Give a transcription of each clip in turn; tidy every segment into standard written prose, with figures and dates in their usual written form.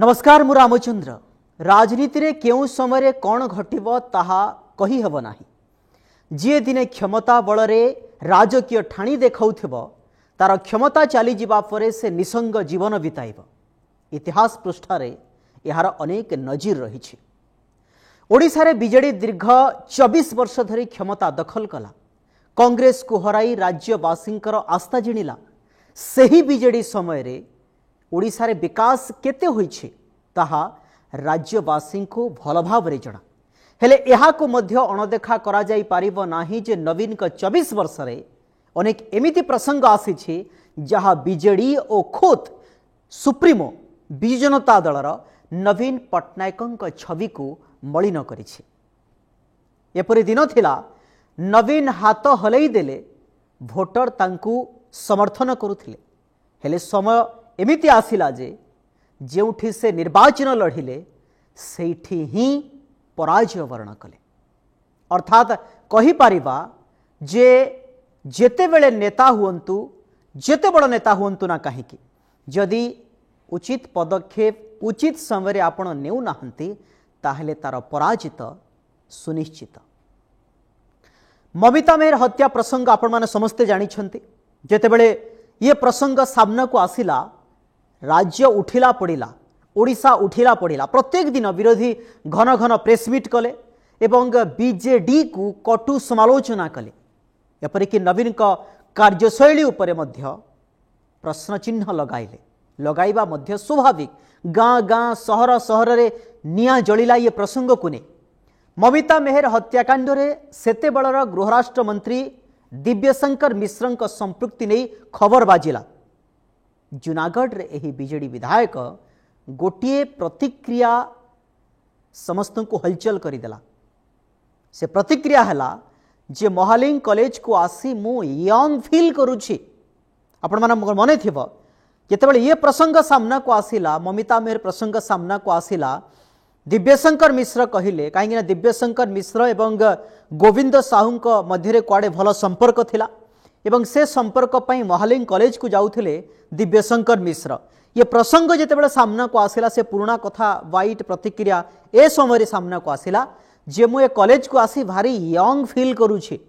नमस्कार मु रामचंद्र। राजनीति रे केउ समय कौन घटिबो ताहा कही हब नाही। जी दिने क्षमता बल रे राजकीय ठाणी देखाउथिबो तार क्षमता चली जिबा परे से निसंग जीवन बिताइब। इतिहास पृष्ठारे यार अनेक नजीर रही। ओडिशा रे बीजेडी दीर्घ 24 वर्ष धरी क्षमता दखल कला, कांग्रेस को हराई राज्यवासींकर आस्था जिणिला। सही बीजेडी समय रे ओडिशा रे विकास केते होइछे ताहा राज्यवासी को भल भावरे जणा। हेले एहाको मध्य अणदेखा करा जाई पारिबो नाही जे नवीन का 24 वर्ष रे अनेक एमिति प्रसंग आसीछि जहा बीजेडी ओ खोत सुप्रीमो बिजु जनता दलर नवीन पट्टनायक छवि को मलिन करिछि। एपरि दिन थिला नवीन हाथ हलई देले भोटर तांकु समर्थन करुथिले। हेले समय एमिति आसिला जे जेउठी से निर्वाचन लढ़िले सेठी ही पराजय वर्ण कले। अर्थात कही पारिबा जे जेते बेले नेता हुअंतु, जेते बड़ नेता हुअंतु ना कहीं, जदि उचित पदक्षेप उचित समय आपण नेउ नाहंती ताहले तार पराजित सुनिश्चित। ममिता मेहर हत्या प्रसंग आपण माने समस्ते जानी छंती। जेते बेले ये प्रसंग सामना को आसिला, राज्य उठिला पड़िला, ओडिशा उठिला पड़िला। प्रत्येक दिन विरोधी घन घन प्रेसमिट कले एवं बीजेडी को कटु समालोचना कले। एपरिक नवीन का कार्यशैली उपरे मध्य प्रश्न चिन्ह लगाइले। लगाइबा मध्य स्वाभाविक। गाँ गाँ सहर सहर रे निया जलिला ये प्रसंग को ने। ममिता मेहर हत्याकांड रे सेते बलर गृहराष्ट्र मंत्री दिव्यशंकर मिश्र संपृक्ति नहीं खबर बाजिला। जूनागढ़ रे एही बीजेडी विधायक गोटिए प्रतिक्रिया समस्त को हलचल करिदेला। से प्रतिक्रिया हला जे महालिंग कॉलेज को आसी मु यंग फील करूछि। आपण मन मने थिबो जेतेबेले ये प्रसंग सामना को आसिला, ममिता मेहर प्रसंग सामना को आसिला, दिव्यशंकर मिश्र कहिले कहीं दिव्यशंकर मिश्र एवं गोविंद साहू मध्य कुआडे भल संपर्क थिला एवं से संपर्क पई महालिंग कॉलेज को जाउथिले दिव्यशंकर मिश्र। ये प्रसंग जेतेबेले सामना को आसिला, से पुराना कथा वाइट प्रतिक्रिया ए समय सामना को आसिला जे मु ए कॉलेज को आसी भारी यंग फील करूछि,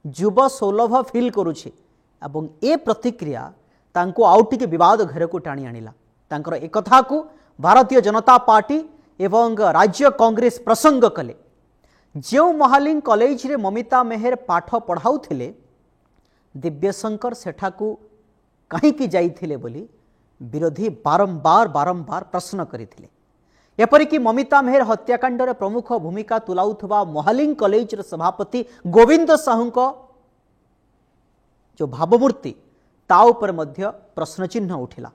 युव सौलभ फील करूछि। एवं ए प्रतिक्रिया तांको आउट के विवाद घर को टाणी आनिला। तांकर ए कथा को भारतीय जनता पार्टी एवं राज्य कांग्रेस प्रसंग कले। जो महालिंग कॉलेज रे ममिता मेहर पाठ पढ़ाउथिले दिव्यशंकर सेठाकू कहीं की जाइथिले बोली विरोधी बारंबार बारंबार प्रश्न करिथिले। एपरिकी ममिता मेहर हत्याकांड रे प्रमुख भूमिका तुलाउथबा महालिंग कॉलेज रे सभापति गोविंद साहू जो भावमूर्ति ता उपर मध्य प्रश्न चिन्ह उठिला।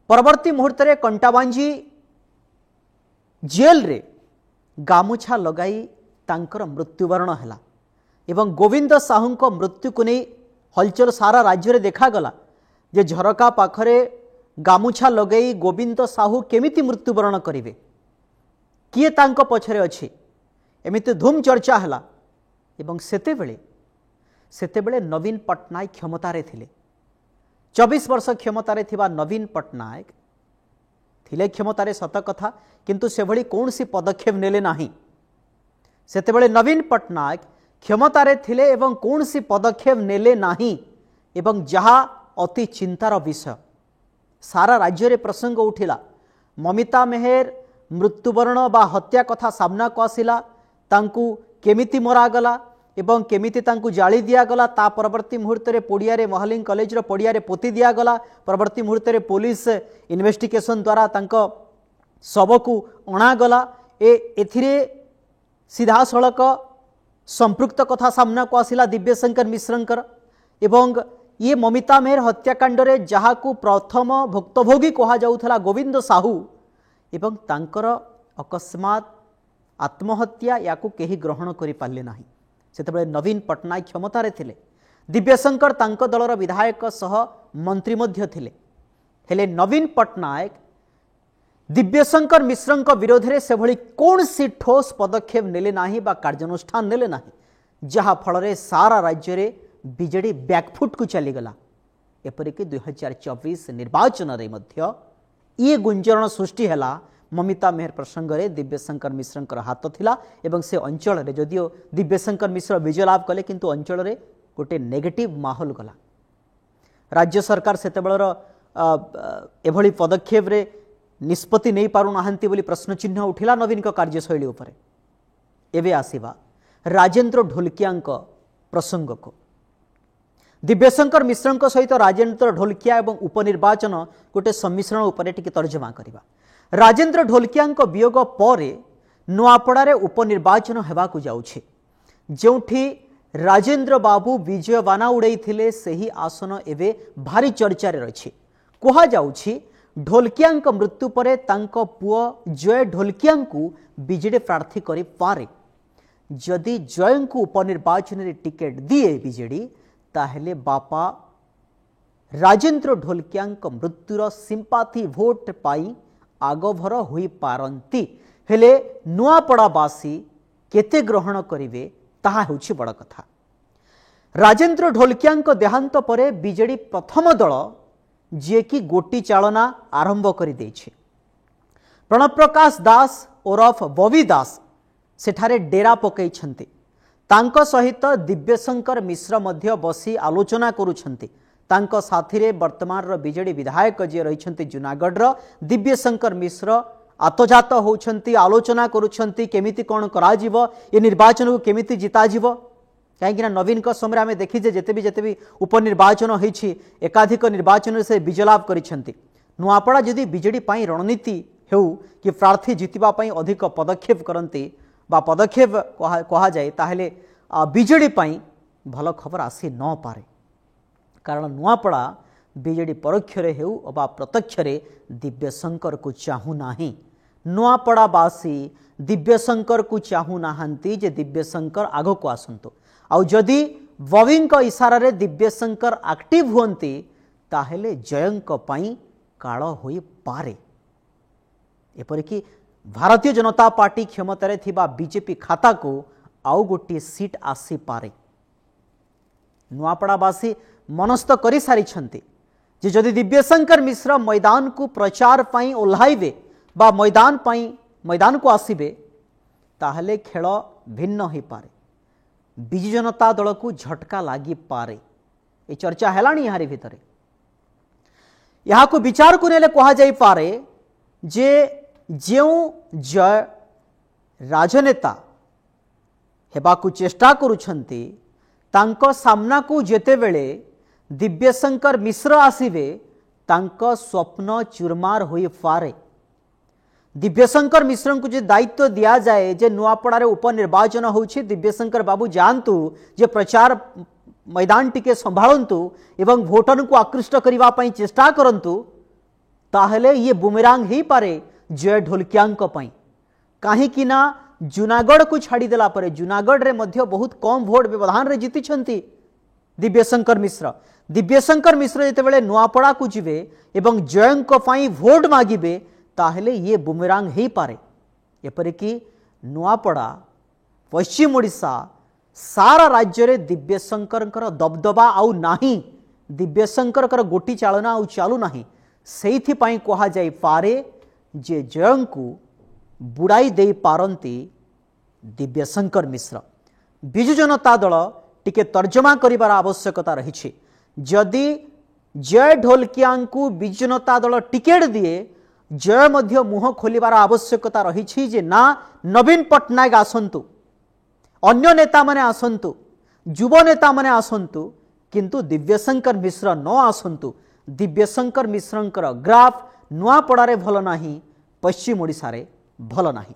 परवर्ती मुहूर्त रे कंटाबांजी जेल रे गामुछा लगाई तांकर मृत्युवरण हैला एवं गोविंद साहू को मृत्यु को नहीं हलचल सारा राज्य रे देखागला जे झरका पाखरे गामुछा लगई गोविंद साहू केमिति मृत्युवरण करिवे, किए तांको पछरे अछि, एमिति धूम चर्चा हैला। एवं सेतेबेले नवीन पट्टनायक क्षमतारे थिले। 24 वर्ष क्षमतारे थिबा नवीन पट्टनायक थिले क्षमतारे सत कथा, किंतु से भली कौन सी पदक्षेप नेले नाही। सेतेबेले नवीन पट्टनायक क्षमतारे थिले एवं कौन सी पदक्षेप नेले नाही एवं जहा अति चिंतार विषय। सारा राज्य रे प्रसंग उठिला। ममिता मेहर मृत्युवरण बा हत्या कथा सामना को आसिला, तांकु केमिति मरागला एवं केमिति तांकु जाली दिया गला। ता परवर्ती मुहूर्त रे पड़िया रे महालिंग कॉलेज रो पड़िया रे पोती दिया गला। परवर्ती मुहूर्त रे पुलिस इन्वेस्टिगेशन द्वारा तांको शव को अणा गला। एथिरे सीधा सड़क संपृक्त कथा सामना को आसिला दिव्यशंकर मिश्रंकर। एवं ये ममिता मेहर हत्याकांड रे जहा को प्रथम भुक्तभोगी कहा जाउथला गोविंद साहू एवं तांकर अकस्मात आत्महत्या याकू केही ग्रहण करि पारले नाही। सेतेबेले नवीन पट्टनायक क्षमतारे थिले। दिव्यशंकर तांको दलर विधायक सह मंत्री मध्य थिले। हेले नवीन पट्टनायक दिव्यशंकर मिश्र विरोध में से भली कौन सी ठोस पदक्षेप नेले नाही बा कार्यानुष्ठान नेले नाही, जहा फल सारा राज्य रे बीजेडी बैकफुट को चलीगला। एपरिक 2024 निर्वाचन रे मध्य ये गुंजरण सृष्टि है ममिता मेहर प्रसंग में दिव्यशंकर मिश्र हाथ थिला एवं से अंचल रे जदियो दिव्यशंकर मिश्र विजय लाभ कले किंतु अंचल रे गोटे नेगेटिव माहौल गला। राज्य सरकार से एभली पदक्षेप रे निष्पत्ति नहीं पारु नाहंती बोली प्रश्न चिन्ह उठिला नवीन कार्यशैली उपरे। एबे आसीबा राजेंद्र ढोलकिया प्रसंग को। दिव्यशंकर मिश्र सहित राजेंद्र ढोलकिया एवं उपनिर्वाचन गोटे सम्मिश्रण उपरे टिके तर्जमा करिबा। राजेंद्र ढोलकिया वियोग पर नुआपड़ा उपनिर्वाचन हेबाकु जाउछे जोठी राजेंद्र बाबू विजय बाना उड़ाई सही आसन एवं भारी चर्चा रही। कह जाउछि ढोलकिया मृत्यु पर तांको पुओ जय ढोलकिया बीजेडी प्रार्थी करि पारे। जदि जय को उपनिर्वाचन रे टिकेट दिए बीजेडी ताहेले बापा राजेंद्र ढोलकिया मृत्युर सिंपाथी भोट पाई आगभर होई पारंती हेले नुआपड़ावासी केते ग्रहण करिवे ताहा हेउछि बड़ कथा। राजेंद्र ढोलकिया देहांत परे बीजेडी प्रथम दल जे कि गोटी चालना आरंभ करि दैछि। प्रणव प्रकाश दास ओरफ बबी दास सेठारे डेरा पकईछन्ति। तांको सहित दिव्यशंकर मिश्र मध्य बसी आलोचना करुछन्ति। तांको साथीरे वर्तमान बीजेडी विधायक जे रहिछन्ति जूनागढ़ दिव्यशंकर मिश्र आतजात होउछन्ति आलोचना करुछन्ति केमिति कोन कराजिवो ए निर्वाचन को केमिति जिता जिवो। कहीं नवीन समय आम देखीजे जिते भी उपनिर्वाचन होइछि एकाधिक निर्वाचन से विजय लाभ करिसेंति। नुआपड़ा जदि बीजेडी पाई रणनीति हेउ कि प्रार्थी जितिबा पाई अधिक पदक्षेप करंती बा पदक्षेप कहा जाए ताहेले बीजेडी पाई भल खबर आसी न पारे। कारण नुआपड़ा बीजेडी परोक्ष हेउ अबा प्रत्यक्ष दिव्यशंकर को चाहू नाही। नुआपड़ावासी दिव्यशंकर को चाहू नाहंती जे दिव्यशंकर आग को आसंतु। आउ जदि बबी इशारा रे दिव्यशंकर एक्टिव हुंती ताहेले जयंक पाई काल होई पारे। एपरिकी भारतीय जनता पार्टी क्षमतारे थिबा बीजेपी खाता को आउ गोटे सीट आसी पारे। नुआपड़ावासी मनस्थ करि सारिछन्ति जे जदि दिव्यशंकर मिश्र मैदान को प्रचार पाई ओल्हाइबे बा मैदान को आसीबे ताहले खेल भिन्न हो पारे। विजु जनता दल को झटका लगी पारे। ये चर्चा है यारी भितर यहाँ को विचार को नेले कहा जाई पारे जे जो जय राजनेता हेबाकु चेष्टा करुछन्ति तांको सामना को जेते बेले दिव्यशंकर मिश्र आसीबे तांको स्वप्न चुरमार होई पारे। दिव्यशंकर मिश्र को जो दायित्व दिया जाए जे नुआपड़ा उपनिर्वाचन होउछि दिव्यशंकर बाबू जानतु जे प्रचार मैदान टिके संभाळंतु एवं भोटर को आकृष्ट करबा पई चेष्टा करंतु ताहले ये बुमेरांग ही पारे जय ढोलकिया पई। काहेकि ना जूनागढ़ को छाड़ी देला परे जूनागढ़ रे मध्य बहुत कम भोट व्यवधान रे जीति छंती दिव्यशंकर मिश्र। दिव्यशंकर मिश्र जेते बेले नुआपड़ा को जिवे एवं जयंक पई भोट मागिबे ताहले ये बुमेरांग ही पारे। एपरिकी नुआपड़ा पश्चिम ओडिशा सारा राज्य रे दिव्यशंकर दबदबा आउ नाही। दिव्यशंकर गोटी चालना आउ चालू नाही। सेइथि पई कहा जाई पारे जे जयंकु बुड़ाई दे पारंती दिव्यशंकर मिश्र। विजु जनता दल टिके तर्जमा करिबार आवश्यकता रही। जदि जय ढोलकिया विजु जनता दल टिकेट दिए जय मध्य मुह खोलिबार आवश्यकता रही जे ना नवीन पट्टनायक आसंतु अन्य नेता माने आसंतु युव नेता माने आसंतु किंतु दिव्यशंकर मिश्र न आसंतु। दिव्यशंकर मिश्रंकर ग्राफ नुआपड़ारे भल नाही पश्चिम ओडिशा रे भल नाही।